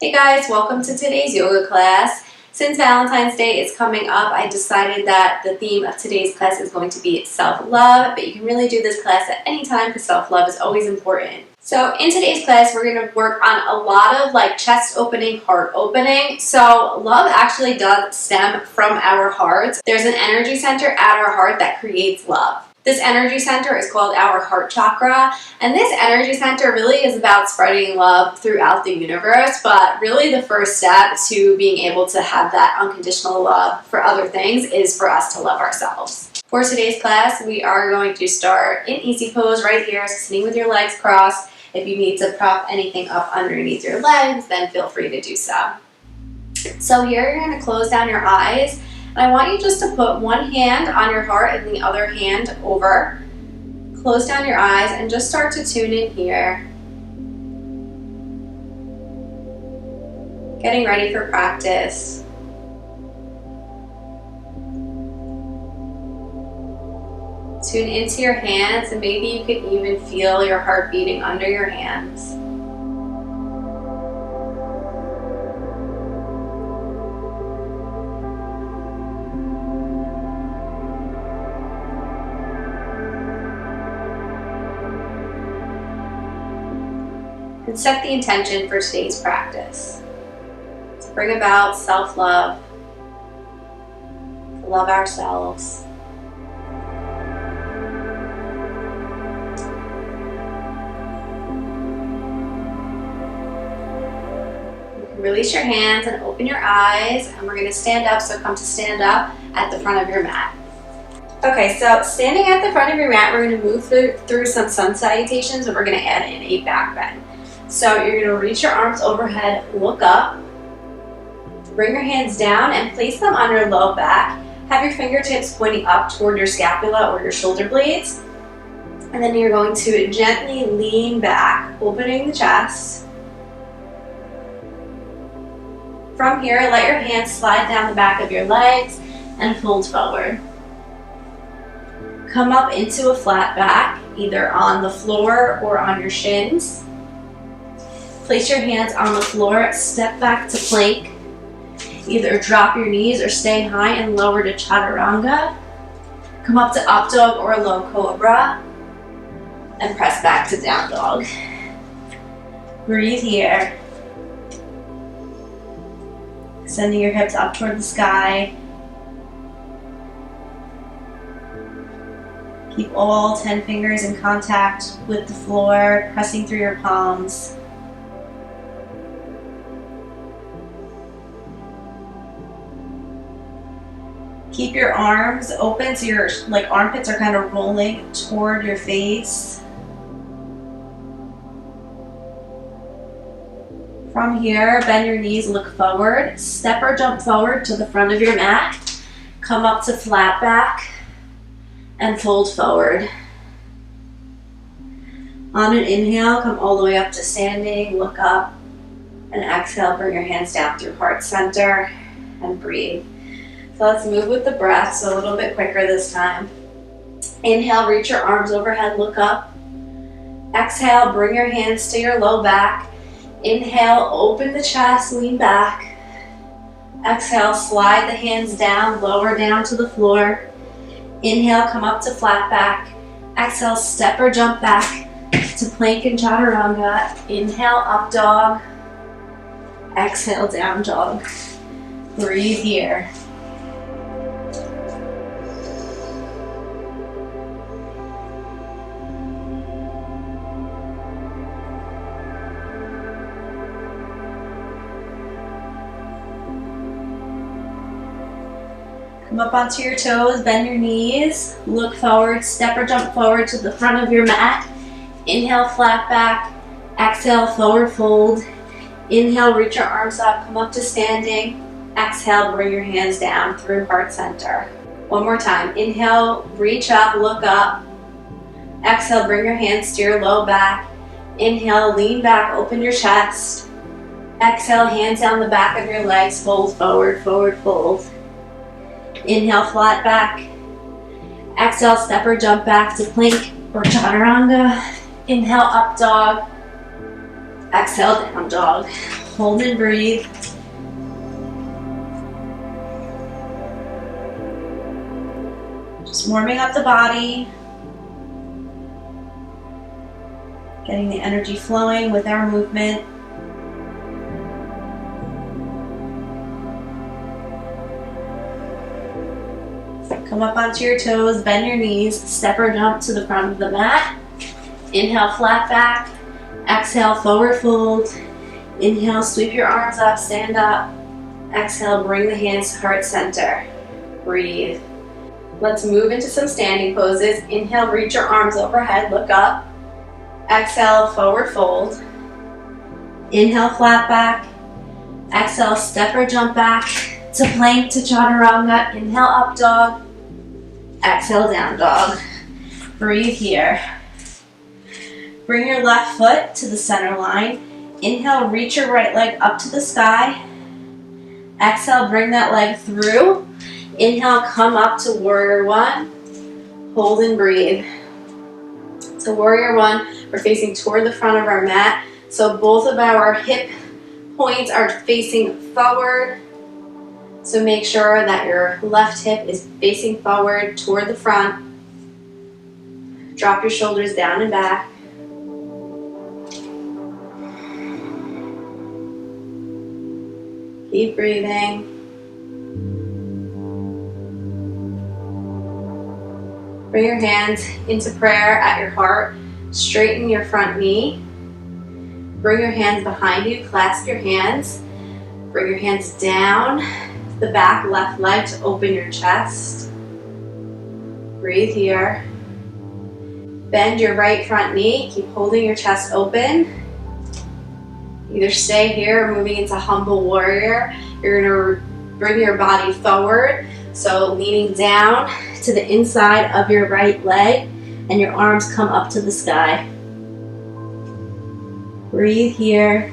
Hey guys, welcome to today's yoga class. Since Valentine's Day is coming up, I decided that the theme of today's class is going to be self-love, but you can really do this class at any time because self-love is always important. So in today's class, we're going to work on a lot of chest opening, heart opening. So love actually does stem from our hearts. There's an energy center at our heart that creates love. This energy center is called our heart chakra, and this energy center really is about spreading love throughout the universe, but really the first step to being able to have that unconditional love for other things is for us to love ourselves. For today's class, we are going to start in easy pose right here, sitting with your legs crossed. If you need to prop anything up underneath your legs, then feel free to do so. So here you're going to close down your eyes. I want you just to put one hand on your heart and the other hand over. Close down your eyes and just start to tune in here. Getting ready for practice. Tune into your hands and maybe you could even feel your heart beating under your hands. And set the intention for today's practice. To bring about self-love, to love ourselves. You can release your hands and open your eyes, and we're going to stand up, so come to stand up at the front of your mat. Okay, so standing at the front of your mat, we're going to move through some sun salutations, and we're going to add in a back bend. So you're going to reach your arms overhead, look up, bring your hands down and place them on your low back. Have your fingertips pointing up toward your scapula or your shoulder blades. And then you're going to gently lean back, opening the chest. From here, let your hands slide down the back of your legs and fold forward. Come up into a flat back, either on the floor or on your shins. Place your hands on the floor, step back to plank. Either drop your knees or stay high and lower to chaturanga. Come up to up dog or low cobra. And press back to down dog. Breathe here. Sending your hips up toward the sky. Keep all 10 fingers in contact with the floor, pressing through your palms. Keep your arms open so your armpits are kind of rolling toward your face. From here, bend your knees, look forward. Step or jump forward to the front of your mat. Come up to flat back and fold forward. On an inhale, come all the way up to standing, look up, and exhale, bring your hands down through heart center and breathe. So let's move with the breath, so a little bit quicker this time. Inhale, reach your arms overhead, look up. Exhale, bring your hands to your low back. Inhale, open the chest, lean back. Exhale, slide the hands down, lower down to the floor. Inhale, come up to flat back. Exhale, step or jump back to plank and chaturanga. Inhale, up dog. Exhale, down dog. Breathe here. Come up onto your toes, bend your knees, look forward, step or jump forward to the front of your mat. Inhale, flat back. Exhale, forward fold. Inhale, reach your arms up, come up to standing. Exhale, bring your hands down through heart center. One more time. Inhale, reach up, look up. Exhale, bring your hands to your low back. Inhale, lean back, open your chest. Exhale, hands down the back of your legs, fold forward, forward fold. Inhale, flat back. Exhale, step or jump back to plank or chaturanga. Inhale, up dog. Exhale, down dog. Hold and breathe. Just warming up the body. Getting the energy flowing with our movement. Come up onto your toes, bend your knees, step or jump to the front of the mat. Inhale, flat back. Exhale, forward fold. Inhale, sweep your arms up, stand up. Exhale, bring the hands to heart center. Breathe. Let's move into some standing poses. Inhale, reach your arms overhead, look up. Exhale, forward fold. Inhale, flat back. Exhale, step or jump back to plank to chaturanga. Inhale, up dog. Exhale, down dog. Breathe here. Bring your left foot to the center line. Inhale, reach your right leg up to the sky. Exhale, bring that leg through. Inhale, come up to warrior one. Hold and breathe. So warrior one, we're facing toward the front of our mat. So both of our hip points are facing forward. So make sure that your left hip is facing forward toward the front. Drop your shoulders down and back. Keep breathing. Bring your hands into prayer at your heart. Straighten your front knee. Bring your hands behind you. Clasp your hands. Bring your hands down the back left leg to open your chest. Breathe here. Bend your right front knee. Keep holding your chest open. Either stay here or moving into humble warrior. You're going to bring your body forward. So leaning down to the inside of your right leg and your arms come up to the sky. Breathe here.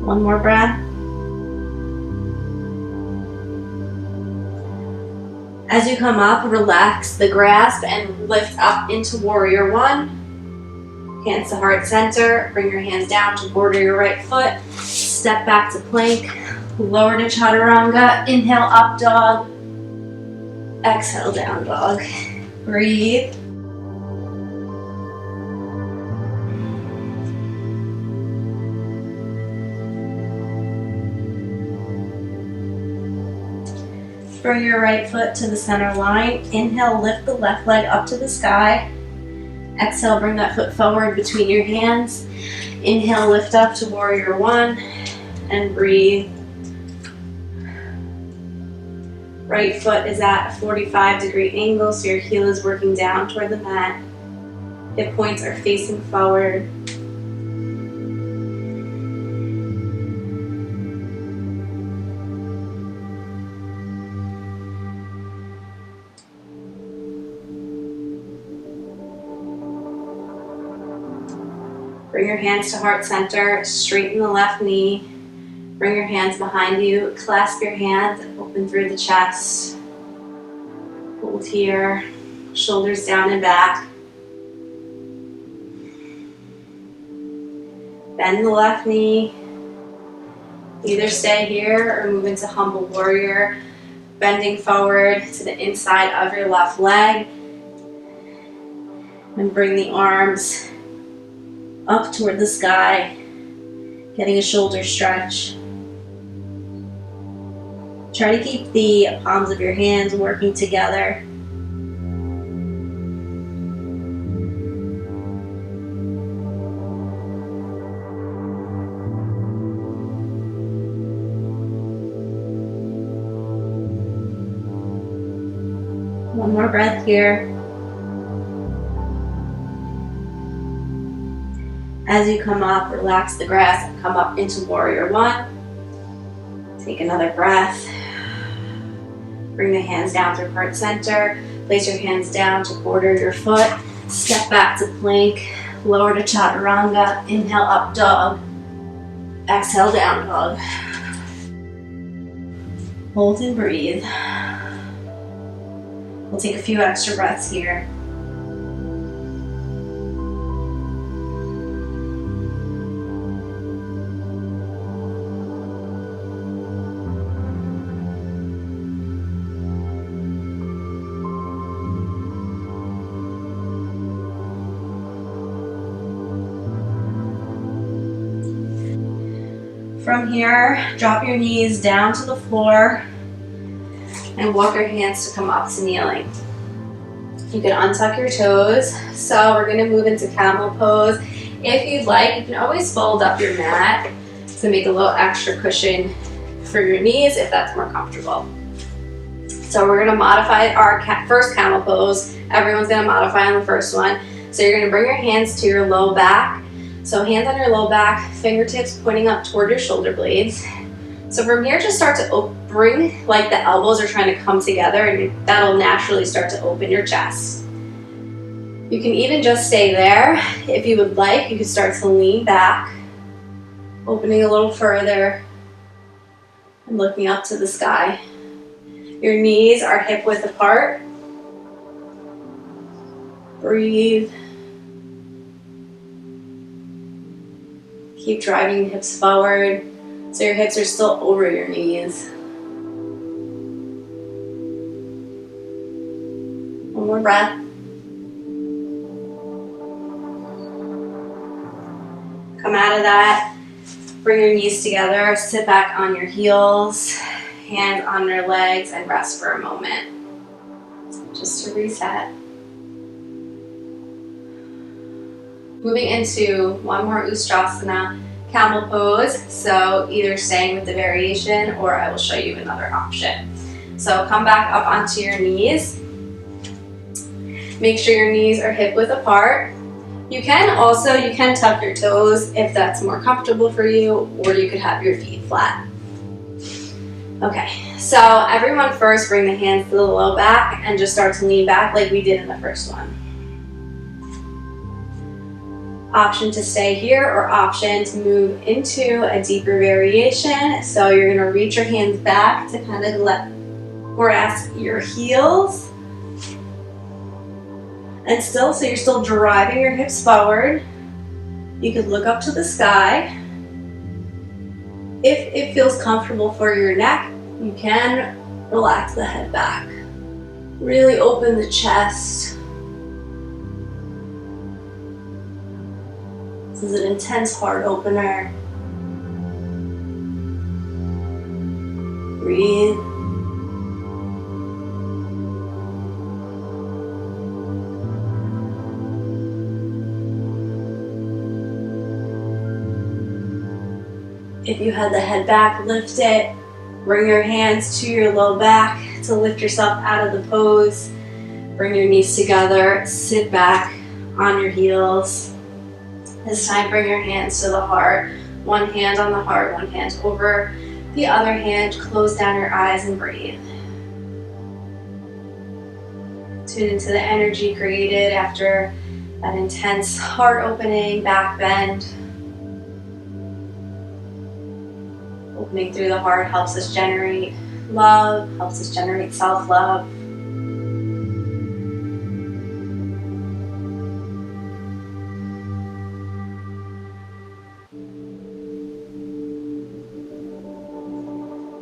One more breath. As you come up, relax the grasp and lift up into warrior one. Hands to heart center. Bring your hands down to border your right foot. Step back to plank. Lower to chaturanga. Inhale, up dog. Exhale, down dog. Breathe. Bring your right foot to the center line. Inhale, lift the left leg up to the sky. Exhale, bring that foot forward between your hands. Inhale, lift up to warrior one and breathe. Right foot is at a 45-degree angle, so your heel is working down toward the mat. Hip points are facing forward. Bring your hands to heart center, straighten the left knee. Bring your hands behind you, clasp your hands, open through the chest. Hold here, shoulders down and back. Bend the left knee. Either stay here or move into humble warrior, bending forward to the inside of your left leg. And bring the arms up toward the sky, getting a shoulder stretch. Try to keep the palms of your hands working together. One more breath here. As you come up, relax the grasp and come up into warrior one. Take another breath. Bring the hands down through heart center. Place your hands down to border your foot. Step back to plank. Lower to chaturanga. Inhale, up dog. Exhale, down dog. Hold and breathe. We'll take a few extra breaths here. From here, drop your knees down to the floor and walk your hands to come up to kneeling. You can untuck your toes. So we're going to move into camel pose. If you'd like, you can always fold up your mat to make a little extra cushion for your knees if that's more comfortable. So we're going to modify our first camel pose. Everyone's going to modify on the first one. So you're going to bring your hands to your low back. So hands on your low back, fingertips pointing up toward your shoulder blades. So from here, just start to bring, like the elbows are trying to come together, and that'll naturally start to open your chest. You can even just stay there. If you would like, you can start to lean back, opening a little further and looking up to the sky. Your knees are hip width apart. Breathe. Keep driving your hips forward so your hips are still over your knees. One more breath. Come out of that. Bring your knees together. Sit back on your heels, hands on your legs, and rest for a moment. Just to reset. Moving into one more Ustrasana camel pose. So either staying with the variation or I will show you another option. So come back up onto your knees. Make sure your knees are hip width apart. You can tuck your toes if that's more comfortable for you, or you could have your feet flat. Okay, so everyone first bring the hands to the low back and just start to lean back like we did in the first one. Option to stay here or option to move into a deeper variation. So you're going to reach your hands back to kind of grasp your heels. And so you're still driving your hips forward. You could look up to the sky. If it feels comfortable for your neck, you can relax the head back. Really open the chest. This is an intense heart opener. Breathe. If you had the head back, lift it. Bring your hands to your low back to lift yourself out of the pose. Bring your knees together. Sit back on your heels. This time, bring your hands to the heart. One hand on the heart, one hand over the other hand. Close down your eyes and breathe. Tune into the energy created after that intense heart opening, back bend. Opening through the heart helps us generate love, helps us generate self-love.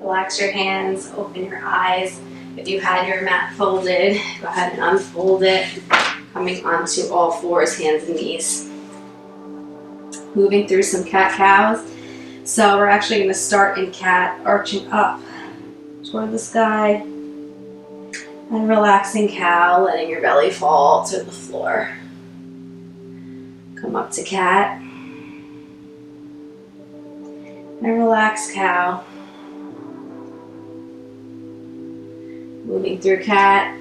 Relax your hands, open your eyes. If you had your mat folded, go ahead and unfold it, coming onto all fours, hands and knees. Moving through some cat-cows. So we're actually going to start in cat, arching up toward the sky, and relaxing cow, letting your belly fall to the floor. Come up to cat, and relax cow. Moving through cat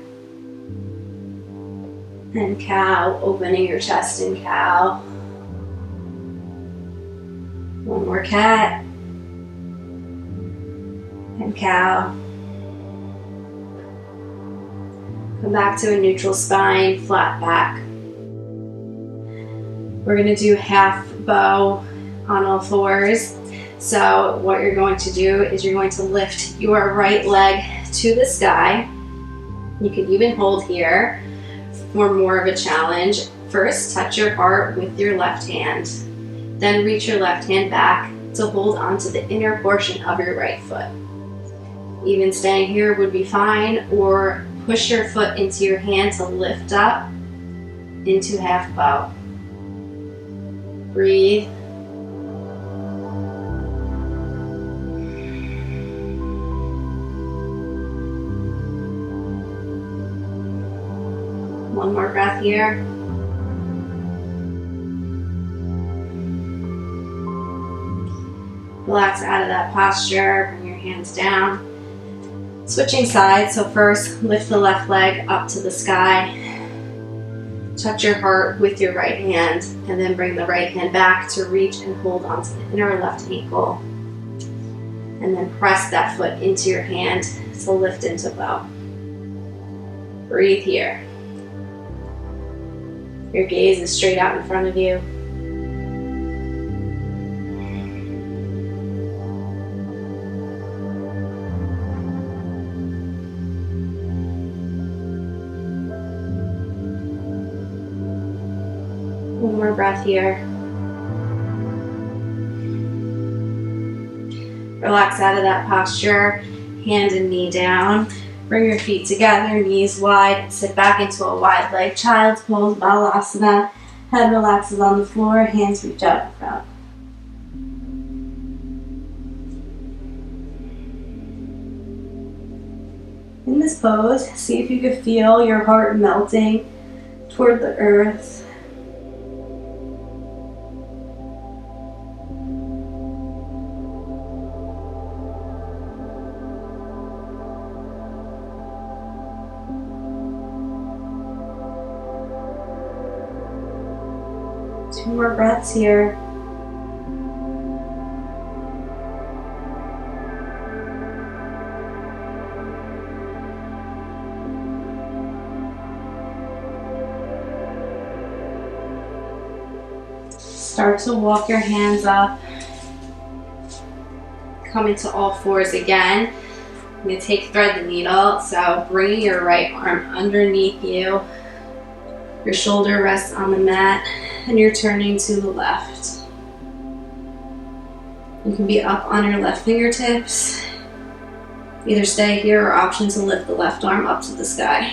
and cow, opening your chest in cow. One more cat and cow. Come back to a neutral spine, flat back. We're going to do half bow on all fours. So what you're going to do is you're going to lift your right leg to the sky. You can even hold here for more of a challenge. First, touch your heart with your left hand. Then reach your left hand back to hold onto the inner portion of your right foot. Even staying here would be fine, or push your foot into your hand to lift up into half bow. Breathe. One more breath here. Relax out of that posture, bring your hands down. Switching sides, so first lift the left leg up to the sky. Touch your heart with your right hand, and then bring the right hand back to reach and hold onto the inner left ankle. And then press that foot into your hand to lift into bow. Breathe here. Your gaze is straight out in front of you. One more breath here. Relax out of that posture, hand and knee down. Bring your feet together, knees wide. Sit back into a wide leg child's pose, Balasana. Head relaxes on the floor, hands reach out in front. In this pose, see if you can feel your heart melting toward the earth. Two more breaths here. Start to walk your hands up. Come into all fours again. I'm going to thread the needle. So bring your right arm underneath you. Your shoulder rests on the mat, and you're turning to the left. You can be up on your left fingertips. Either stay here or option to lift the left arm up to the sky.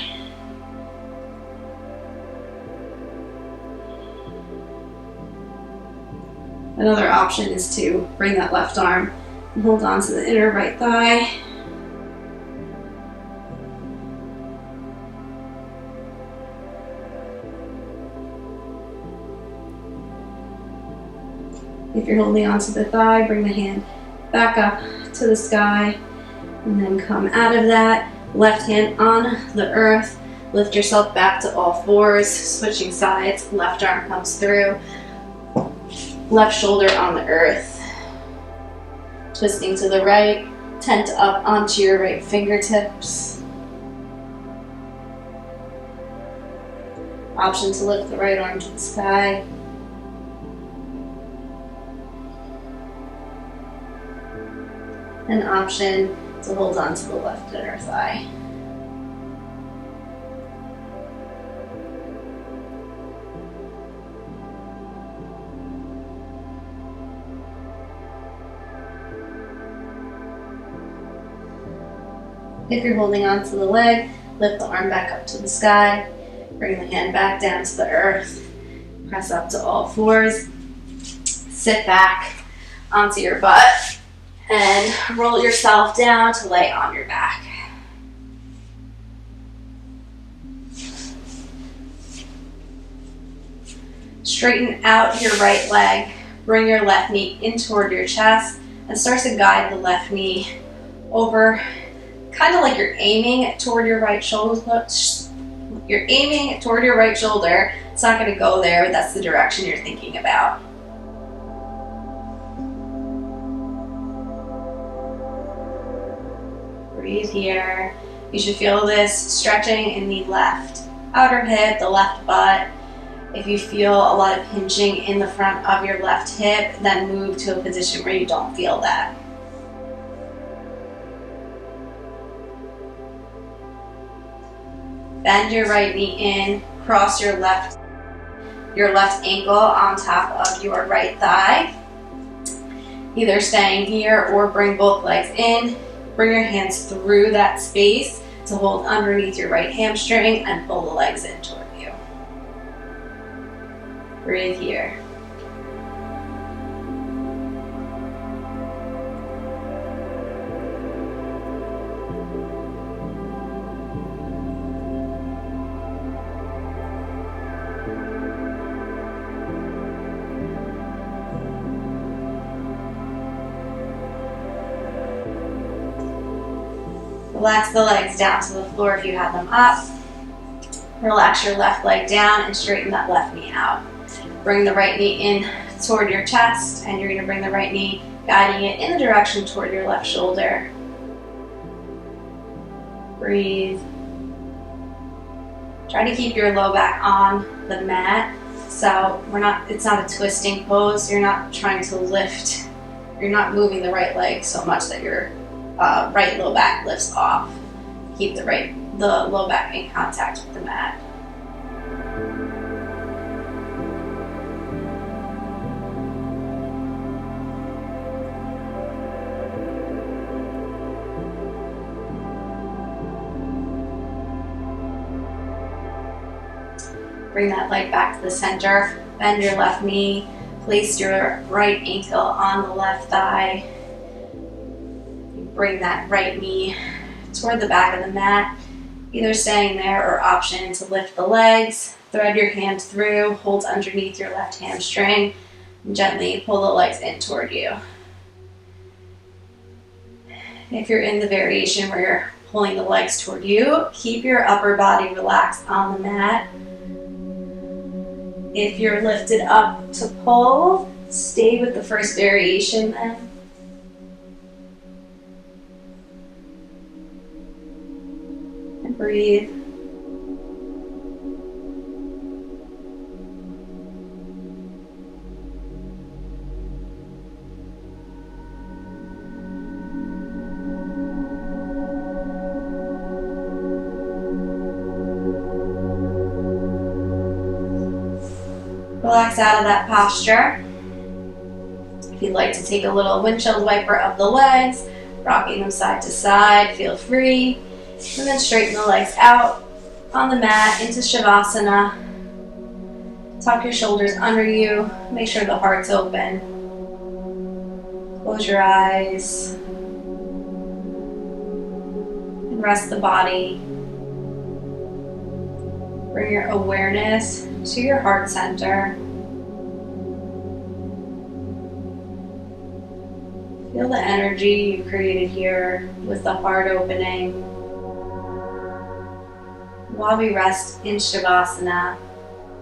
Another option is to bring that left arm and hold on to the inner right thigh. If you're holding onto the thigh, bring the hand back up to the sky, and then come out of that. Left hand on the earth. Lift yourself back to all fours, switching sides. Left arm comes through. Left shoulder on the earth. Twisting to the right. Tent up onto your right fingertips. Option to lift the right arm to the sky. An option to hold on to the left inner thigh. If you're holding on to the leg, lift the arm back up to the sky. Bring the hand back down to the earth. Press up to all fours. Sit back onto your butt. And roll yourself down to lay on your back. Straighten out your right leg. Bring your left knee in toward your chest and start to guide the left knee over, kind of like you're aiming toward your right shoulder. You're aiming toward your right shoulder. It's not going to go there, but that's the direction you're thinking about. Breathe here. You should feel this stretching in the left outer hip, the left butt. If you feel a lot of pinching in the front of your left hip, then move to a position where you don't feel that. Bend your right knee in, cross your left ankle on top of your right thigh. Either staying here or bring both legs in. Bring your hands through that space to hold underneath your right hamstring and pull the legs in toward you. Breathe here. Relax the legs down to the floor if you have them up. Relax your left leg down and straighten that left knee out. Bring the right knee in toward your chest, and you're going to bring the right knee, guiding it in the direction toward your left shoulder. Breathe. Try to keep your low back on the mat. So it's not a twisting pose. You're not trying to lift. You're not moving the right leg so much that your right low back lifts off. Keep the low back in contact with the mat. Bring that leg back to the center. Bend your left knee. Place your right ankle on the left thigh. Bring that right knee toward the back of the mat, either staying there or option to lift the legs. Thread your hand through, hold underneath your left hamstring, and gently pull the legs in toward you. If you're in the variation where you're pulling the legs toward you, keep your upper body relaxed on the mat. If you're lifted up to pull, stay with the first variation then. And breathe. Relax out of that posture. If you'd like to take a little windshield wiper of the legs, rocking them side to side, feel free. And then straighten the legs out on the mat into Savasana. Tuck your shoulders under you. Make sure the heart's open. Close your eyes. And rest the body. Bring your awareness to your heart center. Feel the energy you created here with the heart opening. While we rest in Savasana,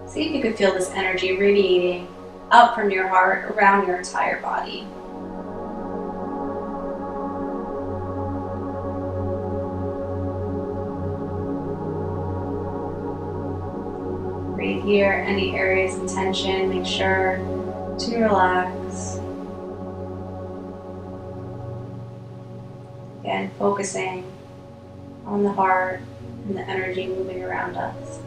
see if you can feel this energy radiating out from your heart around your entire body. Breathe here. Any areas of tension, make sure to relax. Again, focusing on the heart and the energy moving around us.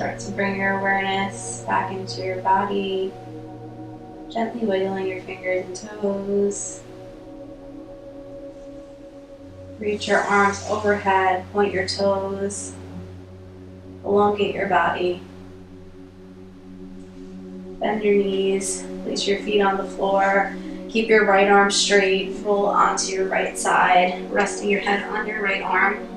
Start to bring your awareness back into your body, gently wiggling your fingers and toes. Reach your arms overhead, point your toes, elongate your body. Bend your knees, place your feet on the floor. Keep your right arm straight, roll onto your right side, resting your head on your right arm.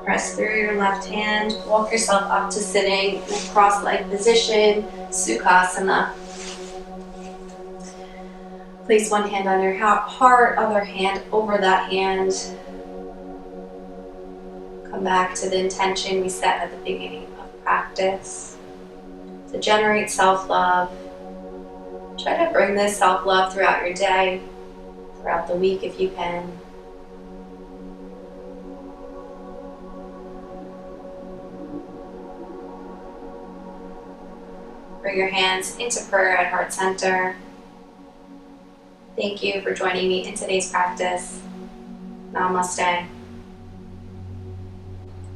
Press through your left hand, walk yourself up to sitting in a cross-legged position, Sukhasana. Place one hand on your heart, other hand over that hand. Come back to the intention we set at the beginning of practice to generate self-love. Try to bring this self-love throughout your day, throughout the week if you can. Bring your hands into prayer at heart center. Thank you for joining me in today's practice. Namaste.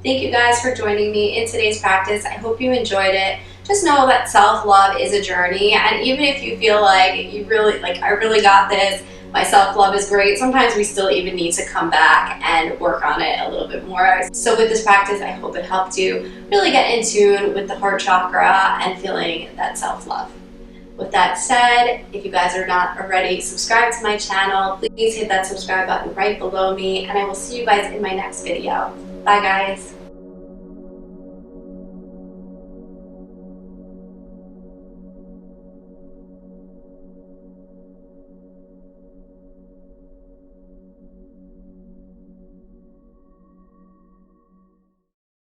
Thank you guys for joining me in today's practice. I hope you enjoyed it. Just know that self-love is a journey, and even if you feel like I really got this, my self-love is great, sometimes we still even need to come back and work on it a little bit more. So with this practice, I hope it helped you really get in tune with the heart chakra and feeling that self-love. With that said, if you guys are not already subscribed to my channel, please hit that subscribe button right below me, and I will see you guys in my next video. Bye guys.